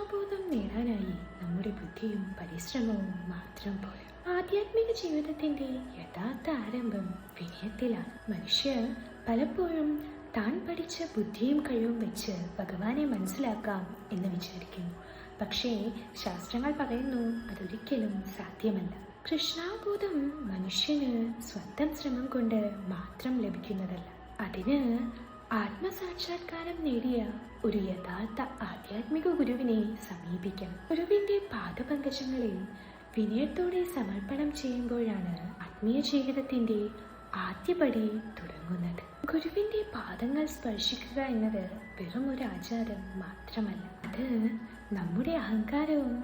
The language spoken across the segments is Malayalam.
കൃഷ്ണാബോധം നേടാനായി നമ്മുടെ ബുദ്ധിയും പരിശ്രമവും മാത്രം പോരാ. ആധ്യാത്മിക ജീവിതത്തിന്റെ യഥാർത്ഥ ആരംഭം വിനയത്തിലാണ്. മനുഷ്യർ പലപ്പോഴും താൻ പഠിച്ച ബുദ്ധിയും കഴിവും വെച്ച് ഭഗവാനെ മനസ്സിലാക്കാം എന്ന് വിചാരിക്കുന്നു. പക്ഷേ ശാസ്ത്രങ്ങൾ പറയുന്നു അതൊരിക്കലും സാധ്യമല്ല. കൃഷ്ണാബോധം മനുഷ്യന് സ്വന്തം ശ്രമം കൊണ്ട് മാത്രം ലഭിക്കുന്നതല്ല. അതിന് ആത്മസാക്ഷാത്കാരം നേടിയ ഒരു യഥാർത്ഥ ആധ്യാത്മിക ഗുരുവിനെ സമീപിക്കണം. ഗുരുവിന്റെ പാദപങ്കജങ്ങളിൽ വിനയത്തോടെ സമർപ്പണം ചെയ്യുമ്പോഴാണ് ആത്മീയ ജീവിതത്തിന്റെ ആദ്യപടി തുടങ്ങുന്നത്. ഗുരുവിന്റെ പാദങ്ങൾ സ്പർശിക്കുക എന്നത് വെറും ഒരു ആചാരം മാത്രമല്ല. അത് നമ്മുടെ അഹങ്കാരവും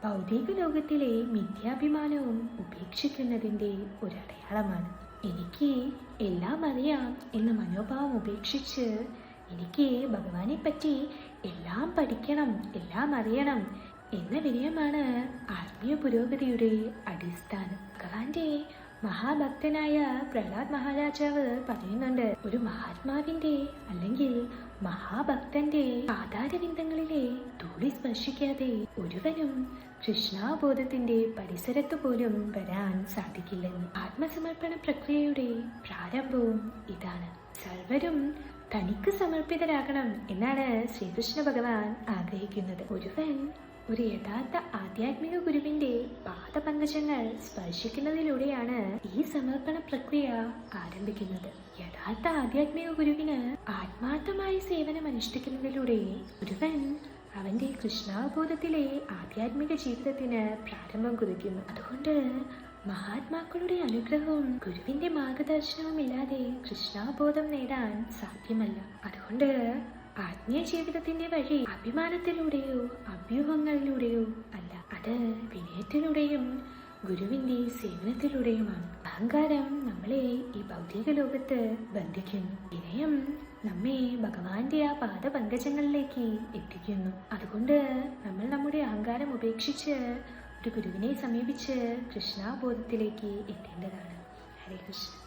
ഭൗതിക ലോകത്തിലെ മിഥ്യാഭിമാനവും ഉപേക്ഷിക്കുന്നതിന്റെ ഒരു അടയാളമാണ്. എനിക്ക് എല്ലാം അറിയാം എന്ന മനോഭാവം ഉപേക്ഷിച്ച് എനിക്ക് ഭഗവാനെ പറ്റി എല്ലാം പഠിക്കണം, എല്ലാം അറിയണം എന്ന വിനയമാണ് ആത്മീയ പുരോഗതിയുടെ അടിസ്ഥാനം. ഭഗവാന്റെ മഹാഭക്തനായ പ്രഹ്ലാദ് മഹാരാജാവ് പറയുന്നുണ്ട്, ഒരു മഹാത്മാവിന്റെ അല്ലെങ്കിൽ മഹാഭക്തന്റെ പാതാരവിന്ദങ്ങളിലെ ധൂളി സ്പർശിക്കാതെ ഒരുവനും കൃഷ്ണാബോധത്തിന്റെ പരിസരത്ത് പോലും വരാൻ സാധിക്കില്ലെന്ന്. ആത്മസമർപ്പണ പ്രക്രിയയുടെ പ്രാരംഭവും ഇതാണ്. സർവരും തനിക്ക് സമർപ്പിതരാകണം എന്നാണ് ശ്രീകൃഷ്ണ ഭഗവാൻ ആഗ്രഹിക്കുന്നത്. ഒരുവൻ ഒരു യഥാർത്ഥ ആധ്യാത്മിക ഗുരുവിന്റെ പാദപങ്കജങ്ങൾ സ്പർശിക്കുന്നതിലൂടെയാണ് ഈ സമർപ്പണ പ്രക്രിയ ആരംഭിക്കുന്നത്. യഥാർത്ഥ ആധ്യാത്മിക ഗുരുവിന് ആത്മാർത്ഥമായി സേവനം അനുഷ്ഠിക്കുന്നതിലൂടെ ഒരുവൻ അവന്റെ കൃഷ്ണാബോധത്തിലെ ആധ്യാത്മിക ജീവിതത്തിന് പ്രാരംഭം കുറിക്കുന്നു. അതുകൊണ്ട് മഹാത്മാക്കളുടെ അനുഗ്രഹവും ഗുരുവിന്റെ മാർഗദർശനവും ഇല്ലാതെ കൃഷ്ണാബോധം നേടാൻ സാധ്യമല്ല. അതുകൊണ്ട് ആത്മീയ ജീവിതത്തിന്റെ വഴി അഭിമാനത്തിലൂടെയോ അഭ്യൂഹങ്ങളിലൂടെയോ അല്ല, അത് വിനയത്തിലൂടെയും ഗുരുവിന്റെ സേവനത്തിലൂടെയുമാണ്. അഹങ്കാരം നമ്മളെ ഈ ഭൗതിക ലോകത്ത് ബന്ധിക്കുന്നു. വിനയം നമ്മെ ഭഗവാന്റെ ആ പാദപങ്കജങ്ങളിലേക്ക് എത്തിക്കുന്നു. അതുകൊണ്ട് നമ്മൾ നമ്മുടെ അഹങ്കാരം ഉപേക്ഷിച്ച് ഒരു ഗുരുവിനെ സമീപിച്ച് കൃഷ്ണാബോധത്തിലേക്ക് എത്തേണ്ടതാണ്. ഹരേ കൃഷ്ണ.